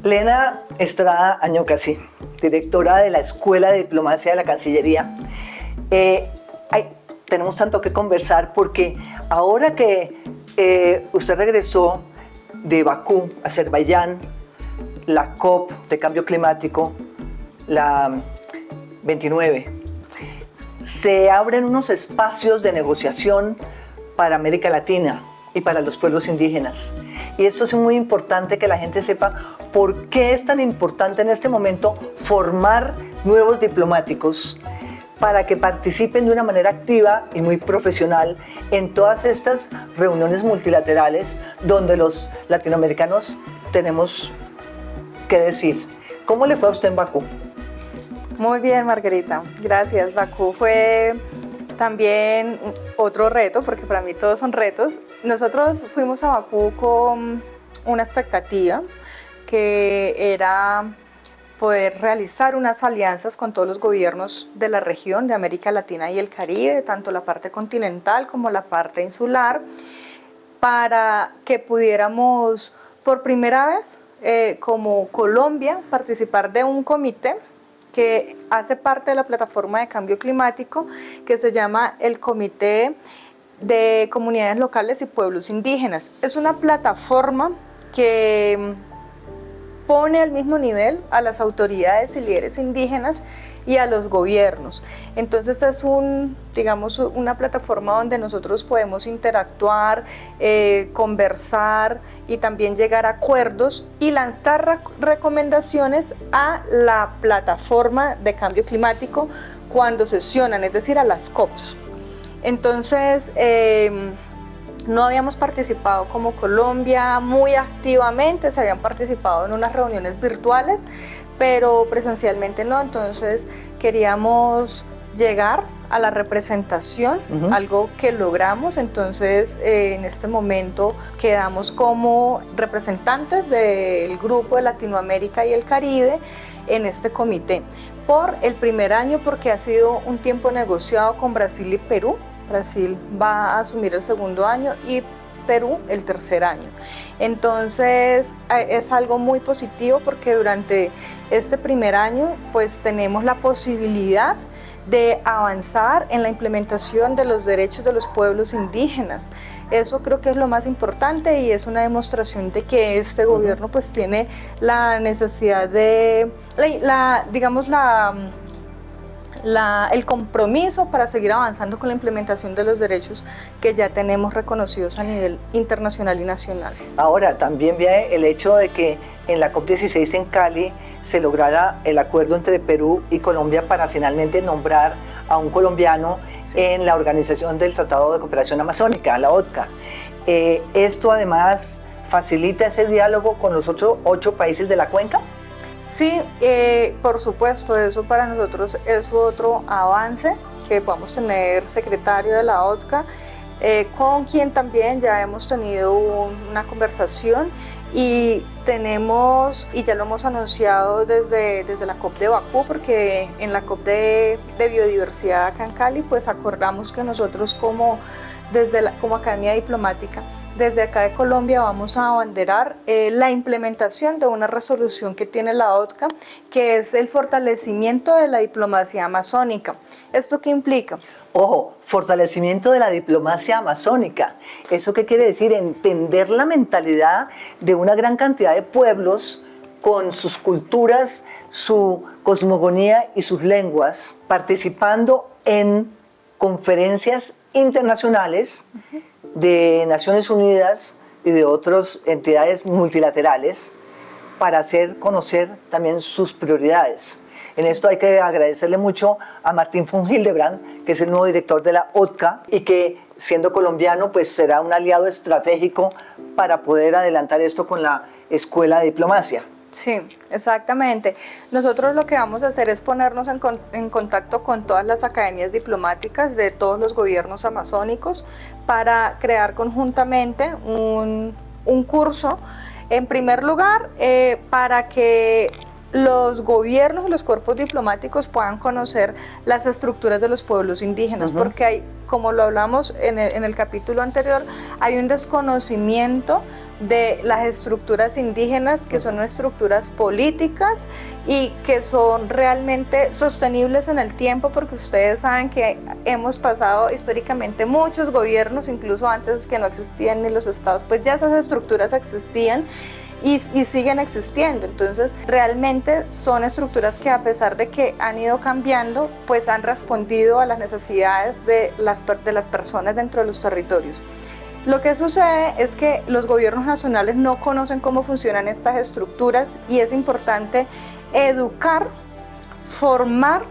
Lena Estrada Añocasi, directora de la Escuela de Diplomacia de la Cancillería. Tenemos tanto que conversar porque ahora que usted regresó de Bakú, Azerbaiyán, la COP de cambio climático, la 29, se abren unos espacios de negociación para América Latina y para los pueblos indígenas. Y esto es muy importante que la gente sepa por qué es tan importante en este momento formar nuevos diplomáticos para que participen de una manera activa y muy profesional en todas estas reuniones multilaterales donde los latinoamericanos tenemos que decir. ¿Cómo le fue a usted en Bakú? Muy bien, Margarita, gracias. Bakú fue también otro reto, porque para mí todos son retos. Nosotros fuimos a Bakú con una expectativa que era poder realizar unas alianzas con todos los gobiernos de la región de América Latina y el Caribe, tanto la parte continental como la parte insular, para que pudiéramos por primera vez, como Colombia, participar de un comité que hace parte de la plataforma de cambio climático, que se llama el Comité de Comunidades Locales y Pueblos Indígenas. Es una plataforma que pone al mismo nivel a las autoridades y líderes indígenas y a los gobiernos. Entonces es una plataforma donde nosotros podemos interactuar, conversar y también llegar a acuerdos y lanzar recomendaciones a la plataforma de cambio climático cuando sesionan, es decir, a las COPs. Entonces, no habíamos participado como Colombia muy activamente, se habían participado en unas reuniones virtuales, pero presencialmente no, entonces queríamos llegar a la representación, algo que logramos. Entonces en este momento quedamos como representantes del grupo de Latinoamérica y el Caribe en este comité por el primer año, porque ha sido un tiempo negociado con Brasil y Perú. Brasil va a asumir el segundo año y Perú el tercer año. Entonces es algo muy positivo porque durante este primer año pues tenemos la posibilidad de avanzar en la implementación de los derechos de los pueblos indígenas. Eso creo que es lo más importante y es una demostración de que este gobierno pues tiene la necesidad de, el compromiso para seguir avanzando con la implementación de los derechos que ya tenemos reconocidos a nivel internacional y nacional. Ahora, también viene el hecho de que en la COP16 en Cali se lograra el acuerdo entre Perú y Colombia para finalmente nombrar a un colombiano en la Organización del Tratado de Cooperación Amazónica, la OTCA. ¿Esto además facilita ese diálogo con los otros 8 países de la cuenca? Sí, por supuesto, eso para nosotros es otro avance, que podamos tener secretario de la OTCA, con quien también ya hemos tenido una conversación y ya lo hemos anunciado desde la COP de Bakú, porque en la COP de biodiversidad acá en Cali pues acordamos que nosotros como Academia Diplomática, desde acá de Colombia vamos a abanderar la implementación de una resolución que tiene la OTCA, que es el fortalecimiento de la diplomacia amazónica. ¿Esto qué implica? Ojo, fortalecimiento de la diplomacia amazónica. ¿Eso qué quiere decir? Entender la mentalidad de una gran cantidad de pueblos con sus culturas, su cosmogonía y sus lenguas, participando en conferencias internacionales de Naciones Unidas y de otras entidades multilaterales para hacer conocer también sus prioridades. En esto hay que agradecerle mucho a Martín von Hildebrand, que es el nuevo director de la OTCA y que, siendo colombiano, pues será un aliado estratégico para poder adelantar esto con la Escuela de Diplomacia. Sí, exactamente. Nosotros lo que vamos a hacer es ponernos en contacto con todas las academias diplomáticas de todos los gobiernos amazónicos para crear conjuntamente un curso, en primer lugar, para que los gobiernos y los cuerpos diplomáticos puedan conocer las estructuras de los pueblos indígenas, porque hay, como lo hablamos en el capítulo anterior, hay un desconocimiento de las estructuras indígenas, que son estructuras políticas y que son realmente sostenibles en el tiempo, porque ustedes saben que hemos pasado históricamente muchos gobiernos, incluso antes que no existían ni los estados, pues ya esas estructuras existían y siguen existiendo. Entonces realmente son estructuras que, a pesar de que han ido cambiando, pues han respondido a las necesidades de las personas dentro de los territorios. Lo que sucede es que los gobiernos nacionales no conocen cómo funcionan estas estructuras, y es importante educar, formar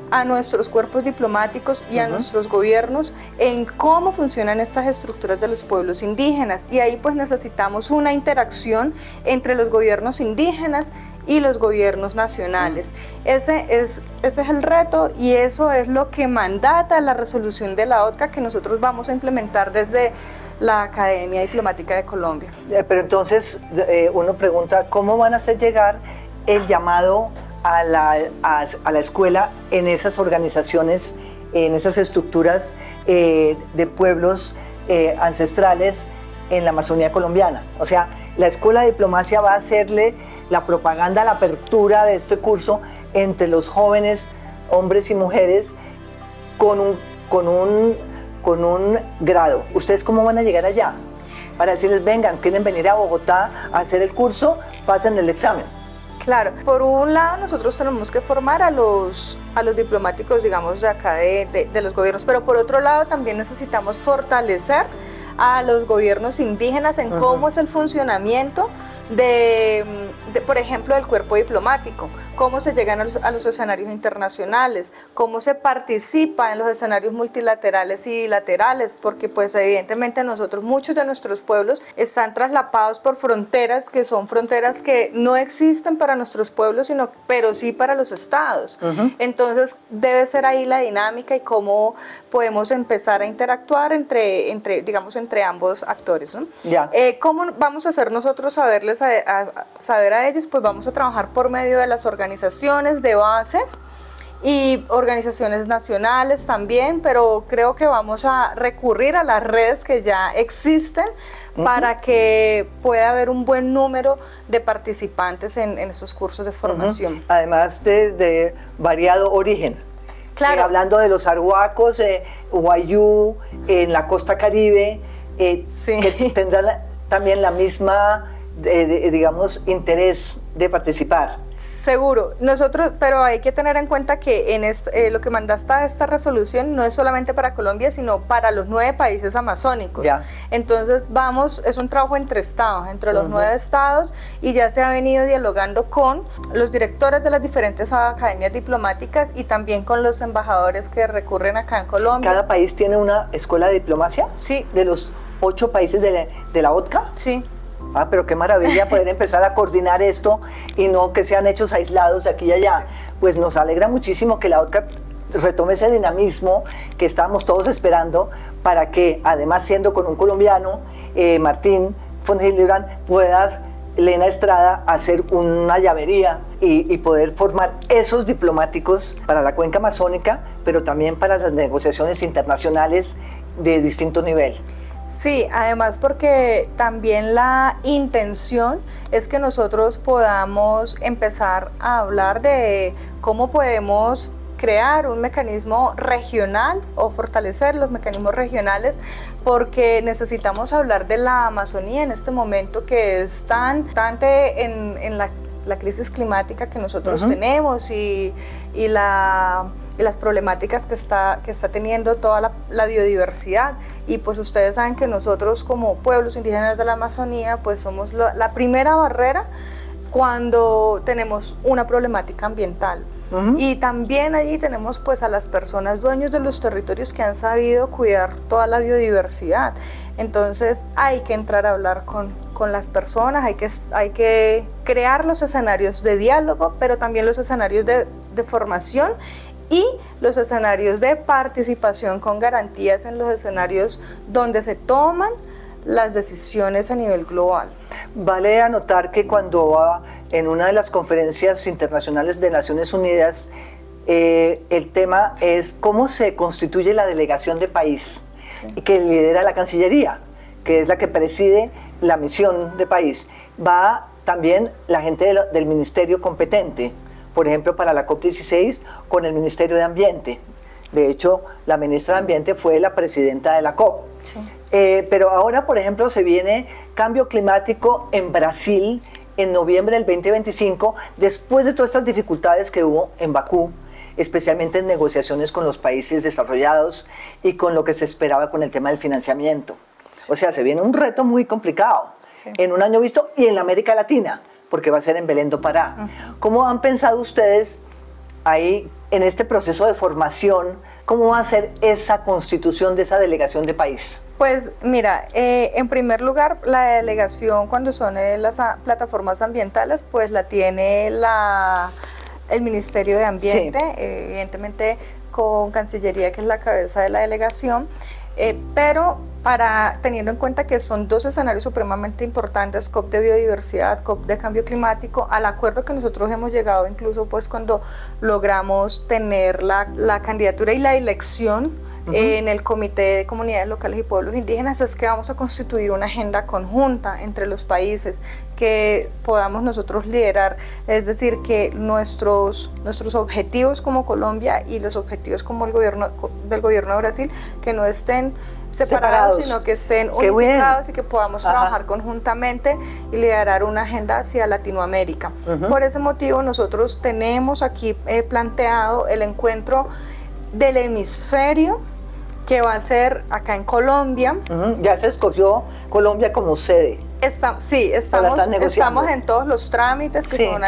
a nuestros cuerpos diplomáticos y a nuestros gobiernos en cómo funcionan estas estructuras de los pueblos indígenas, y ahí pues necesitamos una interacción entre los gobiernos indígenas y los gobiernos nacionales. Ese es el reto, y eso es lo que mandata la resolución de la OTCA, que nosotros vamos a implementar desde la Academia Diplomática de Colombia. Pero entonces uno pregunta, ¿cómo van a hacer llegar el llamado a la escuela en esas organizaciones, en esas estructuras de pueblos ancestrales en la Amazonía colombiana? O sea, la Escuela de Diplomacia va a hacerle la propaganda, la apertura de este curso entre los jóvenes, hombres y mujeres, con un grado. ¿Ustedes cómo van a llegar allá? Para decirles, vengan, quieren venir a Bogotá a hacer el curso, pasen el examen. Claro, por un lado nosotros tenemos que formar a los diplomáticos, digamos, de acá de los gobiernos, pero por otro lado también necesitamos fortalecer a los gobiernos indígenas en cómo es el funcionamiento de, por ejemplo, del cuerpo diplomático, cómo se llegan a los escenarios internacionales, cómo se participa en los escenarios multilaterales y bilaterales, porque pues evidentemente muchos de nuestros pueblos están traslapados por fronteras que son fronteras que no existen para nuestros pueblos, pero sí para los estados. Entonces debe ser ahí la dinámica y cómo podemos empezar a interactuar entre ambos actores, ¿no? ¿Cómo vamos a hacer nosotros saber a ellos? Pues vamos a trabajar por medio de las organizaciones de base y organizaciones nacionales también, pero creo que vamos a recurrir a las redes que ya existen para que pueda haber un buen número de participantes en estos cursos de formación. Además de variado origen. Claro. Hablando de los arhuacos, Wayuu, en la costa Caribe, sí, que tendrán también la misma, digamos, interés de participar. Seguro, pero hay que tener en cuenta que lo que mandaste a esta resolución no es solamente para Colombia, sino para los 9 países amazónicos. Entonces es un trabajo entre estados, entre los 9 estados, y ya se ha venido dialogando con los directores de las diferentes academias diplomáticas y también con los embajadores que recurren acá en Colombia. ¿Cada país tiene una escuela de diplomacia? Sí. ¿De los 8 países de la OTCA? Sí. Ah, pero qué maravilla poder empezar a coordinar esto y no que sean hechos aislados aquí y allá. Pues nos alegra muchísimo que la OTCA retome ese dinamismo que estábamos todos esperando, para que, además siendo con un colombiano, Martín von Hildebrand, puedas, Lena Estrada, hacer una llavería y poder formar esos diplomáticos para la cuenca amazónica, pero también para las negociaciones internacionales de distinto nivel. Sí, además porque también la intención es que nosotros podamos empezar a hablar de cómo podemos crear un mecanismo regional o fortalecer los mecanismos regionales, porque necesitamos hablar de la Amazonía en este momento, que es tan en la crisis climática que nosotros tenemos y las problemáticas que está teniendo toda la biodiversidad. Y pues ustedes saben que nosotros, como pueblos indígenas de la Amazonía, pues somos la primera barrera cuando tenemos una problemática ambiental. Y también allí tenemos pues a las personas dueños de los territorios que han sabido cuidar toda la biodiversidad. Entonces hay que entrar a hablar con las personas, hay que crear los escenarios de diálogo, pero también los escenarios de formación y los escenarios de participación con garantías en los escenarios donde se toman las decisiones a nivel global. Vale anotar que cuando en una de las conferencias internacionales de Naciones Unidas, el tema es cómo se constituye la delegación de país, que lidera la Cancillería, que es la que preside la misión de país. Va también la gente del ministerio competente, por ejemplo, para la COP16 con el Ministerio de Ambiente. De hecho, la ministra de Ambiente fue la presidenta de la COP. Sí. Pero ahora, por ejemplo, se viene cambio climático en Brasil en noviembre del 2025, después de todas estas dificultades que hubo en Bakú, especialmente en negociaciones con los países desarrollados y con lo que se esperaba con el tema del financiamiento. Sí. O sea, se viene un reto muy complicado en un año visto y en la América Latina, porque va a ser en Belén do Pará. ¿Cómo han pensado ustedes ahí en este proceso de formación? ¿Cómo va a ser esa constitución de esa delegación de país? Pues mira, en primer lugar, la delegación cuando son las plataformas ambientales, pues la tiene el Ministerio de Ambiente, evidentemente con Cancillería, que es la cabeza de la delegación, pero teniendo en cuenta que son dos escenarios supremamente importantes, COP de biodiversidad, COP de cambio climático, al acuerdo que nosotros hemos llegado incluso pues cuando logramos tener la candidatura y la elección en el Comité de Comunidades Locales y Pueblos Indígenas, es que vamos a constituir una agenda conjunta entre los países que podamos nosotros liderar, es decir, que nuestros objetivos como Colombia y los objetivos como el gobierno del gobierno de Brasil, que no estén separados, sino que estén unificados y que podamos trabajar conjuntamente y liderar una agenda hacia Latinoamérica. Por ese motivo nosotros tenemos aquí planteado el encuentro del hemisferio, que va a ser acá en Colombia. Ya se escogió Colombia como sede. Estamos en todos los trámites que son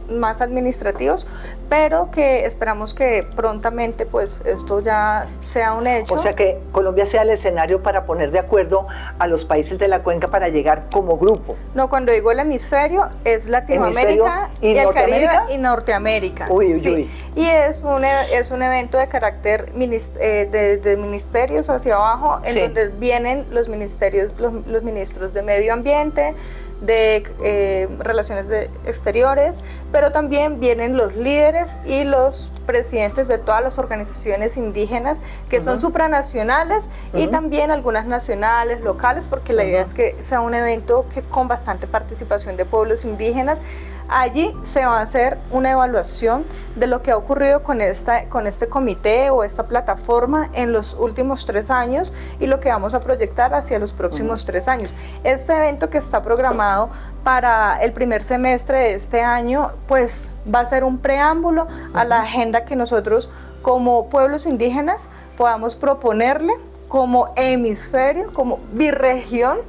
más administrativos, pero que esperamos que prontamente pues esto ya sea un hecho. O sea, que Colombia sea el escenario para poner de acuerdo a los países de la cuenca para llegar como grupo. No, cuando digo el hemisferio es Latinoamérica y el Caribe y Norteamérica. Uy. Y es un evento de carácter de ministerios hacia abajo, en donde vienen los ministros de Medio Ambiente, de Relaciones Exteriores, pero también vienen los líderes y los presidentes de todas las organizaciones indígenas que son supranacionales y también algunas nacionales, locales, porque la idea es que sea un evento con bastante participación de pueblos indígenas. Allí se va a hacer una evaluación de lo que ha ocurrido con este comité o esta plataforma en los últimos 3 años y lo que vamos a proyectar hacia los próximos 3 años. Este evento, que está programado para el primer semestre de este año, pues va a ser un preámbulo a la agenda que nosotros como pueblos indígenas podamos proponerle como hemisferio, como birregión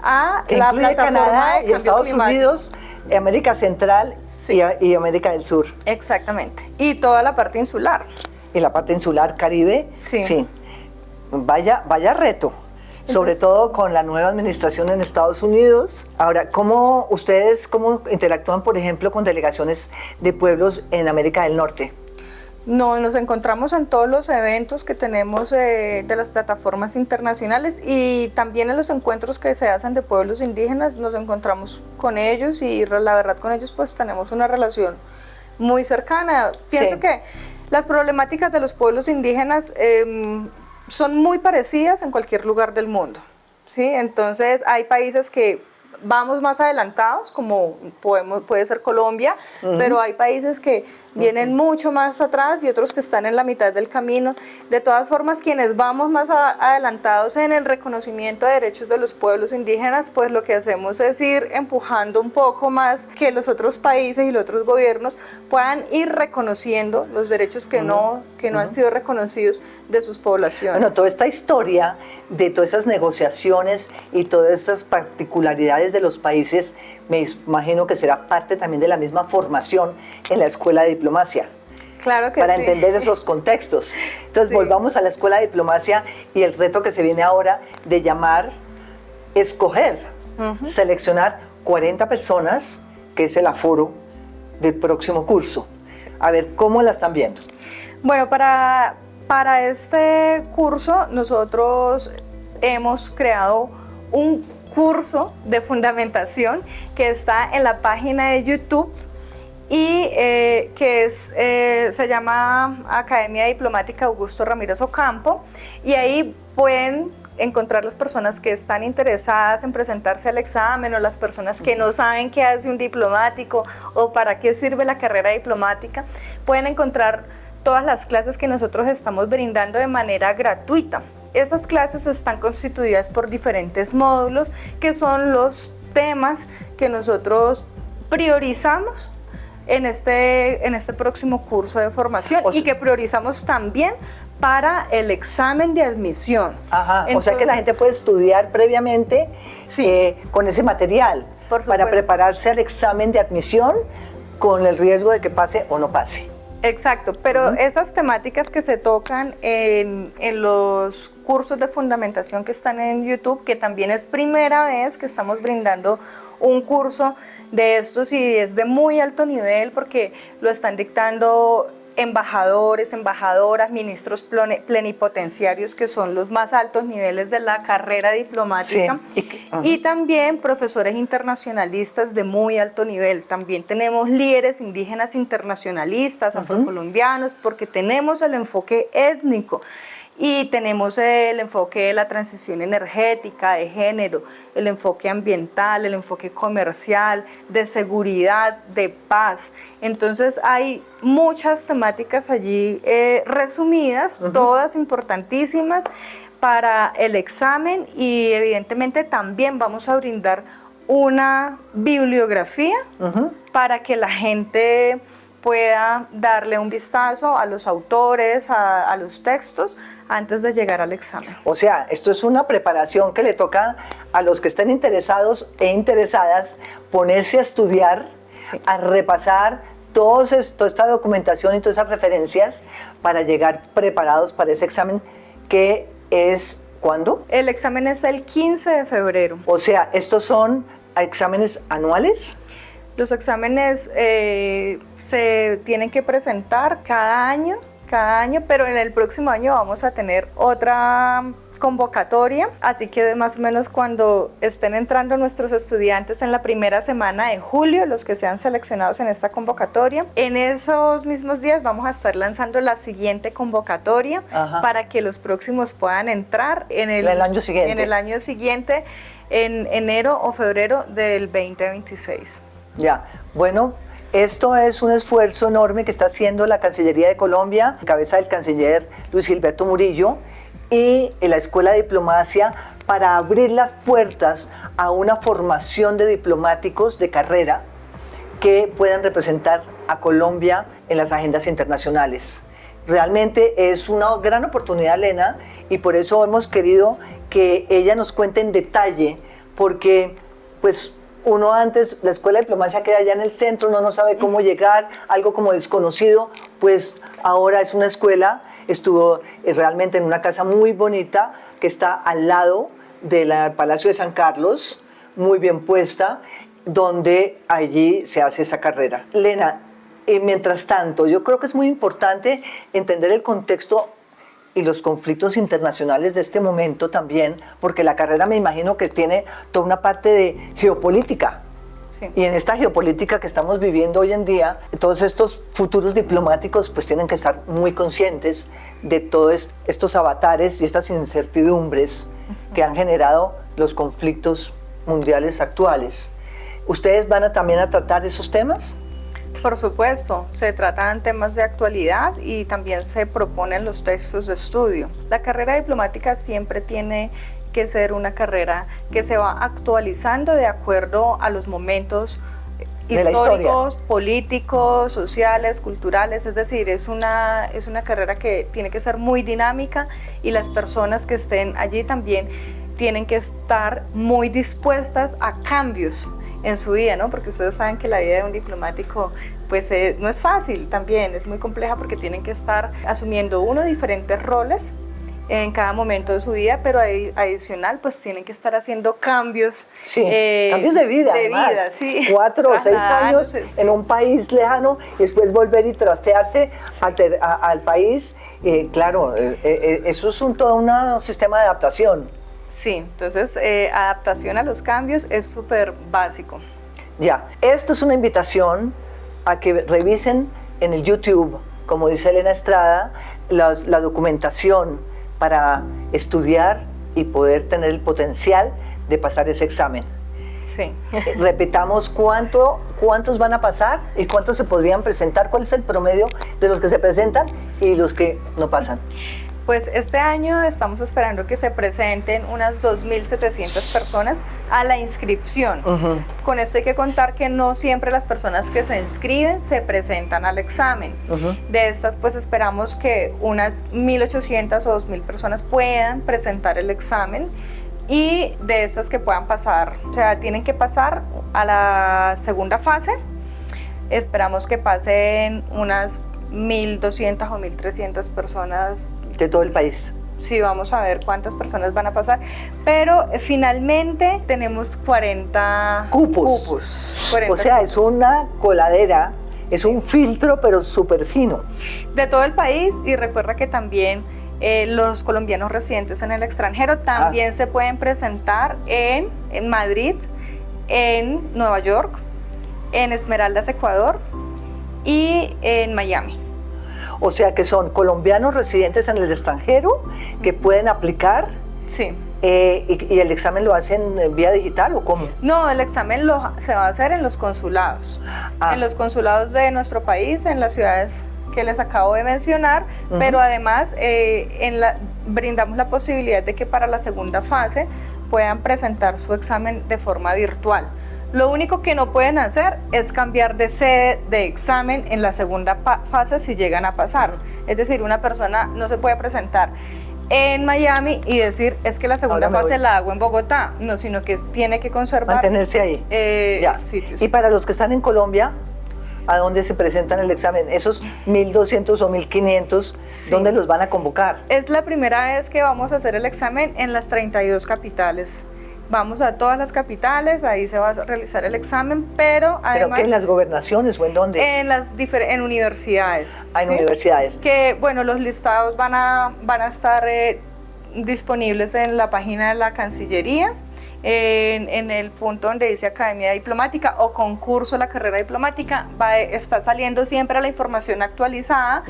a la plataforma Canadá de cambio Estados climático. Unidos, América Central y América del Sur. Exactamente. Y toda la parte insular. Y la parte insular, Caribe. Sí. Vaya reto. Sobre todo con la nueva administración en Estados Unidos. Ahora, ¿cómo interactúan, por ejemplo, con delegaciones de pueblos en América del Norte? No, nos encontramos en todos los eventos que tenemos de las plataformas internacionales y también en los encuentros que se hacen de pueblos indígenas, nos encontramos con ellos y la verdad con ellos pues tenemos una relación muy cercana. Pienso que las problemáticas de los pueblos indígenas son muy parecidas en cualquier lugar del mundo, ¿sí? Entonces hay países que vamos más adelantados, como puede ser Colombia, pero hay países que vienen mucho más atrás y otros que están en la mitad del camino. De todas formas, quienes vamos más adelantados en el reconocimiento de derechos de los pueblos indígenas, pues lo que hacemos es ir empujando un poco más que los otros países y los otros gobiernos puedan ir reconociendo los derechos que no han sido reconocidos de sus poblaciones. Bueno, toda esta historia de todas esas negociaciones y todas esas particularidades de los países, me imagino que será parte también de la misma formación en la Escuela de Diplomacia. Claro que para sí. entender esos contextos. Entonces volvamos a la Escuela de Diplomacia y el reto que se viene ahora de escoger, seleccionar 40 personas, que es el aforo del próximo curso. Sí. A ver, ¿cómo la están viendo? Bueno, para este curso nosotros hemos creado un curso de fundamentación que está en la página de YouTube y se llama Academia Diplomática Augusto Ramírez Ocampo, y ahí pueden encontrar las personas que están interesadas en presentarse al examen, o las personas que no saben qué hace un diplomático o para qué sirve la carrera diplomática. Pueden encontrar todas las clases que nosotros estamos brindando de manera gratuita. Esas clases están constituidas por diferentes módulos, que son los temas que nosotros priorizamos en este próximo curso de formación, y que priorizamos también para el examen de admisión. Ajá, entonces, o sea que la gente puede estudiar previamente, sí, con ese material para prepararse al examen de admisión con el riesgo de que pase o no pase. Exacto, pero esas temáticas que se tocan en los cursos de fundamentación que están en YouTube, que también es primera vez que estamos brindando un curso de estos, y es de muy alto nivel porque lo están dictando embajadores, embajadoras, ministros plenipotenciarios, que son los más altos niveles de la carrera diplomática, sí. Y también profesores internacionalistas de muy alto nivel. También tenemos líderes indígenas internacionalistas, afrocolombianos, porque tenemos el enfoque étnico. Y tenemos el enfoque de la transición energética, de género, el enfoque ambiental, el enfoque comercial, de seguridad, de paz. Entonces hay muchas temáticas allí resumidas, todas importantísimas para el examen, y evidentemente también vamos a brindar una bibliografía para que la gente pueda darle un vistazo a los autores, a los textos, antes de llegar al examen. O sea, esto es una preparación que le toca a los que estén interesados e interesadas ponerse a estudiar, sí, a repasar toda esta documentación y todas esas referencias para llegar preparados para ese examen, que es ¿cuándo? El examen es el 15 de febrero. O sea, ¿estos son exámenes anuales? Los exámenes se tienen que presentar cada año, pero en el próximo año vamos a tener otra convocatoria, así que más o menos cuando estén entrando nuestros estudiantes en la primera semana de julio, los que sean seleccionados en esta convocatoria, en esos mismos días vamos a estar lanzando la siguiente convocatoria, para que los próximos puedan entrar en el año siguiente, en enero o febrero del 2026. Ya, bueno, esto es un esfuerzo enorme que está haciendo la Cancillería de Colombia, en cabeza del canciller Luis Gilberto Murillo, y la Escuela de Diplomacia, para abrir las puertas a una formación de diplomáticos de carrera que puedan representar a Colombia en las agendas internacionales. Realmente es una gran oportunidad, Lena, y por eso hemos querido que ella nos cuente en detalle, porque pues uno antes, la Escuela de Diplomacia queda allá en el centro, uno no sabe cómo llegar, algo como desconocido, pues ahora es una escuela, estuvo realmente en una casa muy bonita que está al lado del Palacio de San Carlos, muy bien puesta, donde allí se hace esa carrera. Lena, mientras tanto, yo creo que es muy importante entender el contexto y los conflictos internacionales de este momento también, porque la carrera me imagino que tiene toda una parte de geopolítica. Sí. Y en esta geopolítica que estamos viviendo hoy en día, todos estos futuros diplomáticos pues tienen que estar muy conscientes de todos estos avatares y estas incertidumbres que han generado los conflictos mundiales actuales. ¿Ustedes van también a tratar esos temas? Por supuesto, se tratan temas de actualidad y también se proponen los textos de estudio. La carrera diplomática siempre tiene que ser una carrera que se va actualizando de acuerdo a los momentos históricos, políticos, sociales, culturales, es decir, es una carrera que tiene que ser muy dinámica, y las personas que estén allí también tienen que estar muy dispuestas a cambios en su vida, ¿no? Porque ustedes saben que la vida de un diplomático pues no es fácil, también es muy compleja, porque tienen que estar asumiendo diferentes roles en cada momento de su vida, pero adicional pues tienen que estar haciendo cambios. Sí, cambios de vida, sí. 4 o 6 años en un país lejano, y después volver y trastearse al país. Claro, eso es todo un sistema de adaptación. Sí, entonces adaptación a los cambios es súper básico. Ya, esto es una invitación a que revisen en el YouTube, como dice Elena Estrada, la documentación para estudiar y poder tener el potencial de pasar ese examen. Sí. Repitamos cuántos van a pasar y cuántos se podrían presentar, cuál es el promedio de los que se presentan y los que no pasan. Pues este año estamos esperando que se presenten unas 2.700 personas a la inscripción. Con esto hay que contar que no siempre las personas que se inscriben se presentan al examen. De estas pues esperamos que unas 1.800 o 2.000 personas puedan presentar el examen y de estas que puedan pasar, o sea, tienen que pasar a la segunda fase. Esperamos que pasen unas 1.200 o 1.300 personas de todo el país. Sí, vamos a ver cuántas personas van a pasar, pero finalmente tenemos 40 cupos. 40 o sea, cupos. Es una coladera, es un filtro, pero súper fino. De todo el país, y recuerda que también los colombianos residentes en el extranjero también se pueden presentar en Madrid, en Nueva York, en Esmeraldas, Ecuador y en Miami. O sea que son colombianos residentes en el extranjero que pueden aplicar. Sí. ¿Y el examen lo hacen vía digital o cómo? No, el examen se va a hacer en los consulados. En los consulados de nuestro país, en las ciudades que les acabo de mencionar, pero además brindamos la posibilidad de que para la segunda fase puedan presentar su examen de forma virtual. Lo único que no pueden hacer es cambiar de sede de examen en la segunda fase si llegan a pasar. Es decir, una persona no se puede presentar en Miami y decir, es que la segunda fase la hago en Bogotá. No, sino que tiene que conservar... Mantenerse ahí. Sitios. Y para los que están en Colombia, ¿a dónde se presentan el examen? Esos 1.200 o 1.500, sí. ¿Dónde los van a convocar? Es la primera vez que vamos a hacer el examen en las 32 capitales. Vamos a todas las capitales, ahí se va a realizar el examen, pero además... ¿Pero qué, en las gobernaciones o en dónde? En universidades. En universidades. Que, bueno, los listados van a estar disponibles en la página de la Cancillería, en el punto donde dice Academia Diplomática o concurso de la carrera diplomática, está saliendo siempre la información actualizada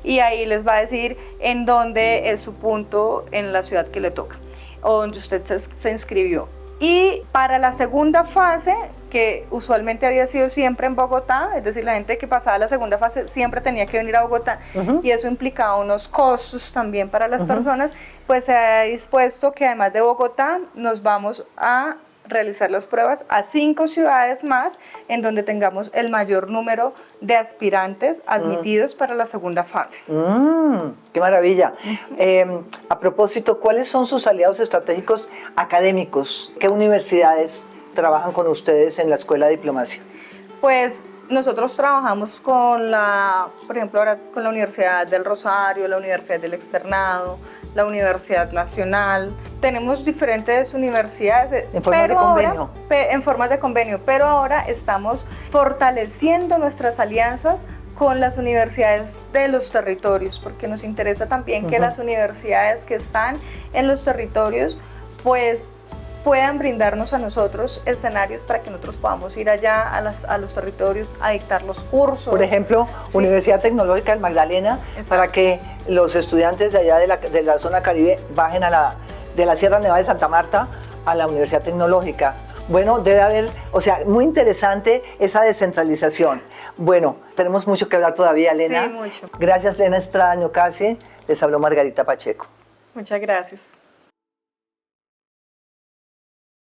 y ahí les va a decir en dónde es su punto en la ciudad que le toca o donde usted se inscribió. Y para la segunda fase, que usualmente había sido siempre en Bogotá, es decir, la gente que pasaba la segunda fase siempre tenía que venir a Bogotá, y eso implicaba unos costos también para las personas, pues se ha dispuesto que además de Bogotá nos vamos a realizar las pruebas a 5 ciudades más en donde tengamos el mayor número de aspirantes admitidos para la segunda fase. ¡Qué maravilla! A propósito, ¿cuáles son sus aliados estratégicos académicos? ¿Qué universidades trabajan con ustedes en la Escuela de Diplomacia? Pues nosotros trabajamos por ejemplo, ahora con la Universidad del Rosario, la Universidad del Externado, la Universidad Nacional. Tenemos diferentes universidades en formas de convenio. En formas de convenio, pero ahora estamos fortaleciendo nuestras alianzas con las universidades de los territorios, porque nos interesa también que las universidades que están en los territorios pues puedan brindarnos a nosotros escenarios para que nosotros podamos ir allá a los territorios a dictar los cursos. Por ejemplo, sí. Universidad Tecnológica del Magdalena, exacto, para que los estudiantes de allá de la zona Caribe bajen de la Sierra Nevada de Santa Marta a la Universidad Tecnológica. Bueno, debe haber, o sea, muy interesante esa descentralización. Bueno, tenemos mucho que hablar todavía, Elena. Sí, mucho. Gracias, Elena Estrada Ñocase. Les habló Margarita Pacheco. Muchas gracias.